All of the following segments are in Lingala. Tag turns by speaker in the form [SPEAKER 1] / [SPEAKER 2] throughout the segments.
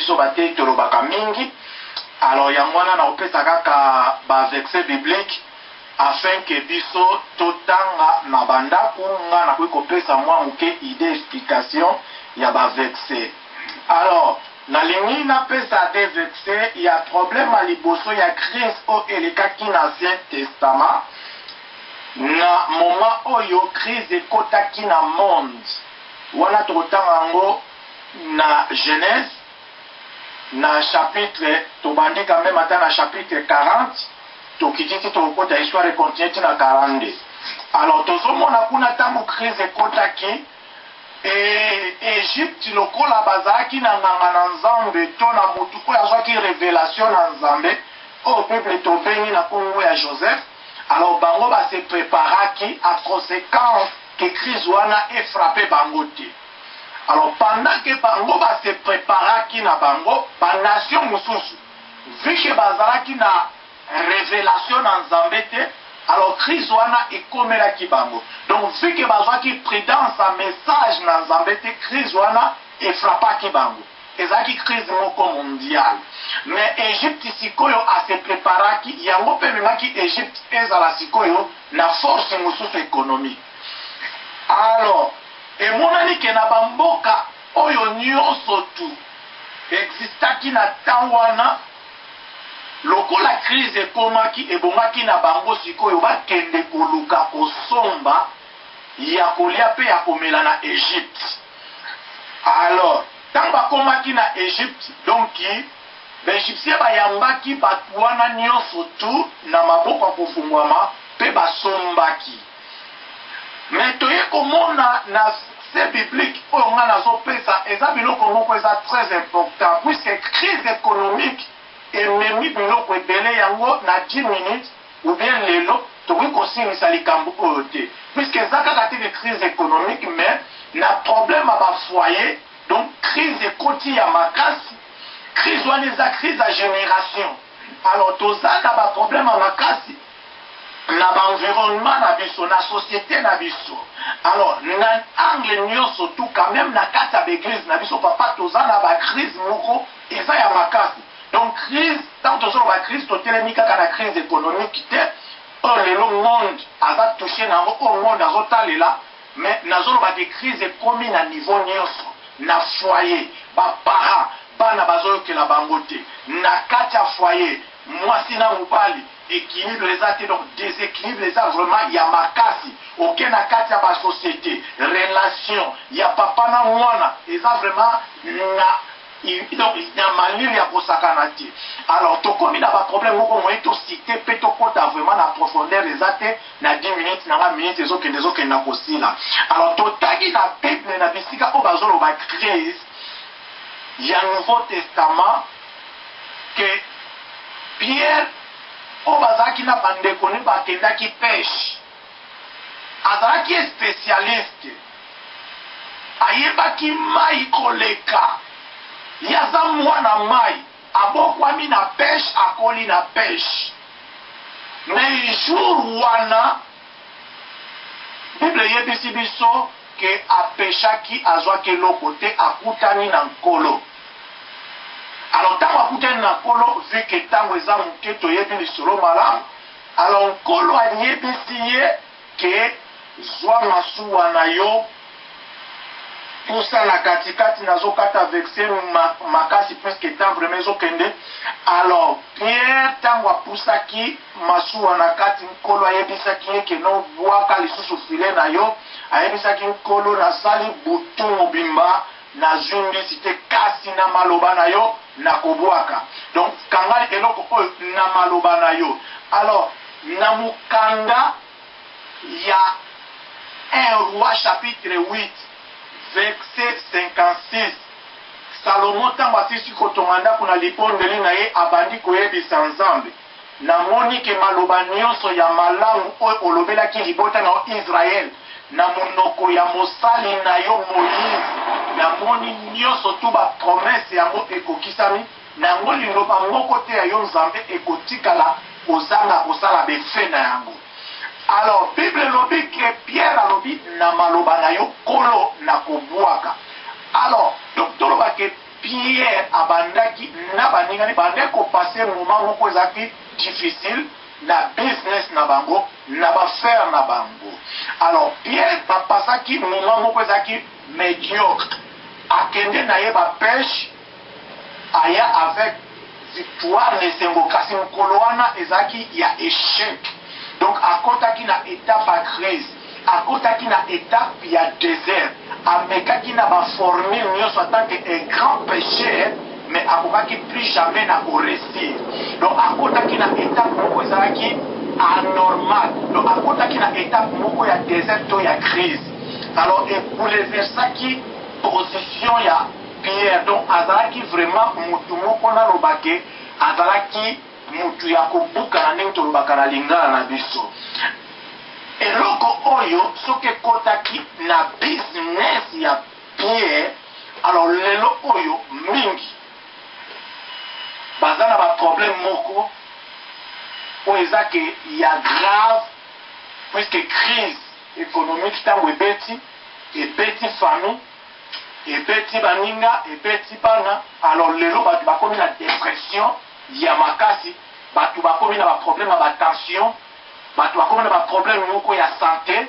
[SPEAKER 1] biso bate tolobaka mingi. Alors yangwana na opesa kaka ba verset biblique afin que biso totanga na bandako nga na kopesa mwa muke idée explication ya ba verset. Alors nalingi na pesa des versets, il y a problème à liboso ya crise o elekaki na Ancien Testament. Na moment oyo crise ekotaki na monde. Wana totanga ngo na Genèse na chapitre tobandi quand même ata na chapitre 40 tokitiki tokota histoire continue na 42. Alors tozomona kuna tango crise ekotaki Egypte lokola bazaki na nganga na Nzambe to na mutu ko azwaki révélation na Nzambe au peuple tobengi na Congo ya Joseph. Alors bango ba se préparaki à conséquence que crise wana est frappé bango te. Alors pendant que bango ba se préparaki na bango ba nation mususu vu que bazalaki na révélation na Nzambe te, alors crise wana ekomelaki bango. Donc vu que bazwaki prudence a message na Nzambe te, crise wana efrappaki bango. Ezaki crise moko mondiale. Mais Egypte sikoyo a se préparaki yango pe mengaki Egypte ezala sikoyo na force mususu économique. Alors emonani ke na bamboka oyo nyonso tu existaki na tawana lokola crise ekomaki ebongaki na bango sikoyo bakende koluka kosomba ya kolia pe ya komela na Egypte. Alors tant bakomaki na Egypte donc baegyptien bayambaki bato wana nyonso tu na maboko ya kofungwama pe basombaki. Mais toye komona na c'est biblique oyo nga nazopesa eza biloko moko eza très important puisque crise économique ememi biloko ebele yango na 10 minutes ou bien lelo tokoki kosilisa likambo oyo te puisque eza kaka te de crise économique mais na problème ya bafoyer. Donc crise ekoti ya makasi, crise wana eza crise ya génération. Alors toza na ba problème ya makasi na ba environnement na biso na société na biso. Alors na angle nyonso tout quand même na kati ya l'église na biso papa toza na ba crise moko eza ya makasi. Donc crise tant toza ba crise totelemi kaka na crise économique te. Or lelo monde aza touché na ngo monde azotalela mais nazoloba de crise ekomi na niveau nyonso. Na foyer ba para bana bazoyokela bango te na kati ya foyer mwasi na mobali équilibre eza te donc déséquilibre eza vraiment ya makasi oke na kati ya ba société relation ya papa na mwana eza vraiment na malili ya kosakana te. Alors tokomi na ba problème moko moye to cité pe to kota vraiment na profondeur eza te na 10 minutes na 20 minutes ezokende na kosila. Alors totaki na Bible na bisika o bazoloba crise ya Nouveau Testament que Pierre o bazaki na bandeko ni bakendaki pêche azalaki spécialiste ayebaki mai koleka yaza mwana mai abokwami na pêche akoli na pêche. Mais jour wana Bible yebisi biso ke apeshaki azwaki eloko te akutani na nkolo. Alors tango akutani na nkolo vu ke tango eza moke toyebi lisolo malamu, alors nkolo ayebisi ye ke zwa masuwa na yo pusa na katikati nazokata verset makasi presque temps vraiment ezokende. Alors Pierre tango apusaki masuwa na kati nkolo ayebisaki ye ke no bwaka lisusu file na yo, ayebisaki nkolo nasali butu mobimba nazungisi te kasi na maloba na yo na kobwaka. Donc kangali eloko oyo na maloba na yo. Alors na mukanda ya 1 Roi chapitre 8 verset 56 Salomon tango asisi kotonganda kuna lipondeli na ye abandi koyebisa Nzambe namoni ke maloba nyonso ya malamu oyo olobelaki libota na Israel na monoko ya mosali na yo Moïse namoni nyonso tu ba promesse yango ekokisami nango liloba moko te ya yo Nzambe ekotikala kozanga kosala befe na yango. Alors Bible lobi que Pierre alobi na maloba na yo kolo na kobwaka. Alors donc toloba que Pierre abandaki na baningani bande ko passer moment moko ezaki difficile na business na bango na ba faire na bango. Alors Pierre papasaki moment moko ezaki médiocre akende na ye ba pêche aya avec victoire lesengo kasi mokolo wana ezaki ya échec. Donc akotaki na étape à crise, akotaki na étape ya désert, amekaki na ba formule nyonso en tant que un grand pécheur, mais akokaki plus jamais na réussir. Donc akotaki na étape moko ezalaki anormal, donc akotaki na étape moko ya désert to ya crise. Alors ebouleversaki position ya Pierre, donc azalaki vraiment mutu moko na lobake, azalaki mutu ya kobuka na ndenge tolobaka na lingala na biso. Eloko oyo soki ekotaki na business ya Pierre, alors lelo oyo mingi baza na ba problème moko oyo eza ke ya grave, puisque crise économique ntango ebeti famille, ebeti baninga, ebeti bana, alors lelo bato bakomi na dépression ya makasi, bato bakomi na ba problème ya batension, bato bakomi na ba problème moko ya santé,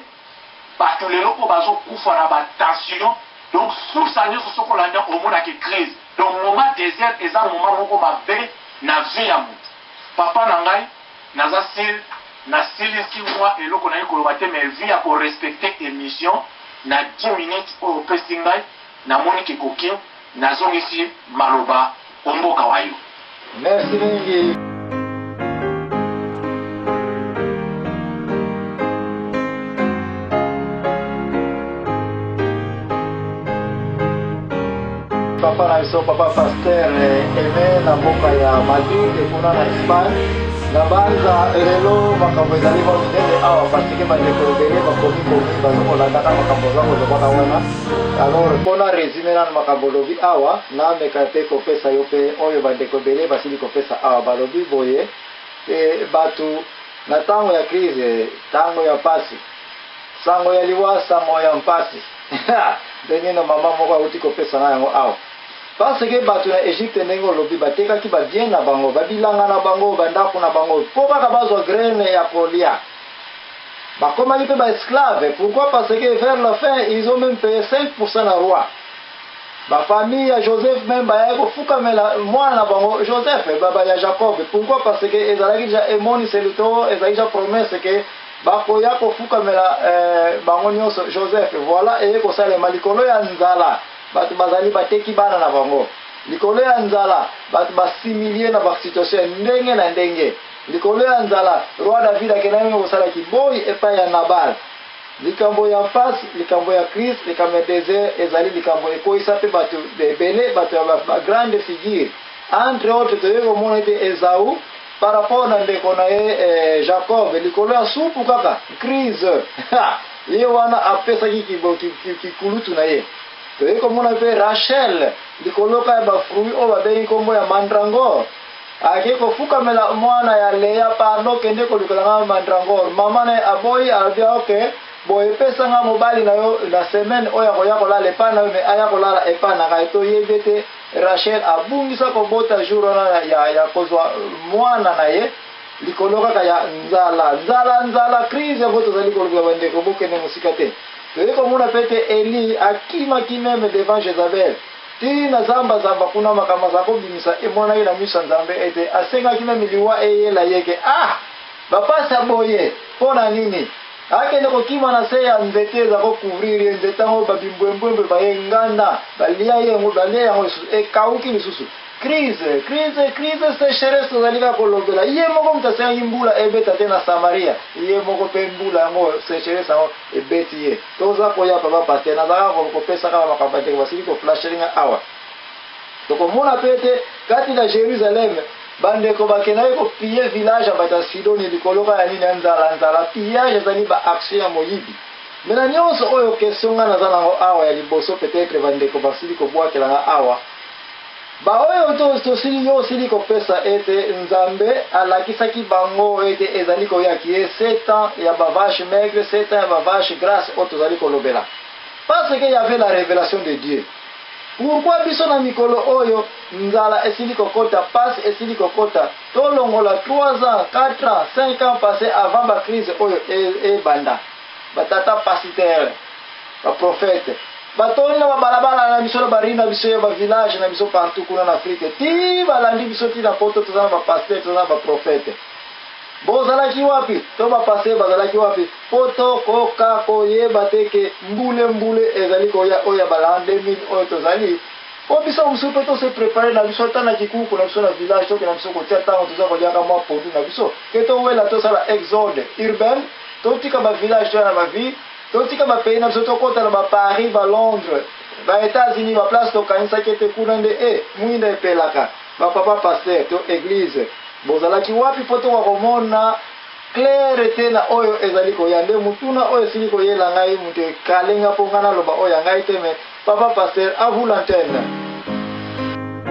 [SPEAKER 1] bato lelo po bazokufa na batension. Donc source a nyonso soko landa omonaki crise. Donc moment désert eza moment moko mabe na vie ya moto. Papa na ngai nasilisi mwa eloko na ye koloba te, mais vie ya korespecte émission na 10 minutes oyo opesi ngai namoni kikoki nazongisi maloba omboka wayo.
[SPEAKER 2] Merci mingi. Papa na biso, papa pasteur Aimé na mboka ya Madrid kuna na Espagne. Na banza lelo makambo ezali minene awa pasike bandeko ebele bakomi bazokolandaka makambo zango lokoka wana. Alors mpona resume nano makambo lobi awa nameka mpe kopesa yo mpe oyo bandeko ebele basili kopesa awa balobi boye bato na ntango ya crise, ntango ya mpasi, sango ya liwa, sango ya mpasi ndenge na mama moko auti kopesa na yango awa. Parce que bato na Egypte ndenge olobi batekaki babien na bango, babilanga na bango, bandako na bango, mpo kaka bazwa graine ya kolia. Bakomaki mpe baesclave. Pourquoi? Parce que vers la fin, ils ont même payé 5% na roi. Bafamille ya Joseph même bayaki kofukamela mwana na bango Joseph, baba ya Jacob. Pourquoi? Parce que ezalaki déjà emoni selito, ezalaki déjà promesse que bakoya kofukamela bango nyonso Joseph. Voilà, eye kosalema likolo ya nzala. Bato bazali bateki bana na bango. Likolo ya nzala, bato basimilie na ba situation ndenge na ndenge. Likolo ya nzala, roi David akenami kosala kiboyi epai ya Nabal. Likambo ya mpasi, likambo ya crise, likambo ya désert, ezali likambo ekoyisa pe bato ebele, bato ya ba grande figure. Entre autres, toyeko komona ete Esaü par rapport na ndeko na ye Jacob, likolo ya supu kaka, crise. Ye wana apesaki kikulutu na ye. Toye komona pe Rachel likoloka ya bafruit oyo babengi kombo ya mandrangore. Ake kofukamela mwana ya Lea pano kende kolukelanga mandrangore. Mama na aboyi alobia oke boye pesanga mobali na yo na semaine oyo akoya kolala epa na yo me aya kolala epa na ngai toyebi ete Rachel abungisa kobota jour wana ya kozwa mwana na ye likolo kaka ya nzala crise yango tozali kolobia bandeko bokende mosika te. Toye komona pete Eli akimaki meme devant Jezabel. Tina zamba kuna makambo za kobimisa emona ye na miso nzambe ete asengaki meme liwa eyela yeke bapasa boye pona nini akende kokima na se ya nzete za kokuvriri nzete yango babimbwembwembwe baye nganda balia yango balia yango ekauki lisusu. Crise, sécheresse tozalika kolobela. Ye moko mutasengi mbula ebeta te na Samaria. Ye moko pe mbula yango sécheresse yango ebeti ye. Toza koya papa pasteur nazaka kopesa kama makambo te basili ko flashinga awa. Tokomona pete kati na Jérusalem bandeko bakena ko piller village abata Sidoni likoloka ya nini nzala pillage ezali ba action ya moyibi. Mena nyonso oyo question nga nazana ngo awa ya liboso peut-être bandeko basili ko bwakela awa. Ba oyo tosili yo sili kopesa ete nzambe alakisaki bango ete ezali koyaki ye 7 ans ya bavache maigre, 7 ans ya bavache grasse oyo tozali kolobela. Parce que y avait la révélation de Dieu. pourquoi biso na mikolo oyo nzala esili kokota passe esili kokota tolongola 3 ans 4 ans 5 ans passé avant ba crise oyo banda batata pasteur ba prophète batoni na balabala na biso barina biso ya ba village na biso partout kuna na Afrique ti balandi biso ti na poto tozana ba pasteur tozana ba prophète bozalaki wapi to ba pasteur bazalaki wapi poto koka koyeba teke mbule ezali koya oya balanda 2000 oyo tozali po biso musupe to se préparer na biso tana kikuku na biso na village to na biso kotia tango toza koliaka mwa pondu na biso ke to wela to sala exode urbain to tika ba village to na ba ville totika ba pays na biso tokota na ba Paris ba Londres ba États-Unis ba place to kanisa kete kuna nde mwinda epelaka ba papa pasteur to église bozalaki wapi poto wa komona clarté na oyo ezali koyande mutuna oyo sili koyela ngai mute kalenga pongana loba oyo ngai teme papa pasteur à vous l'antenne.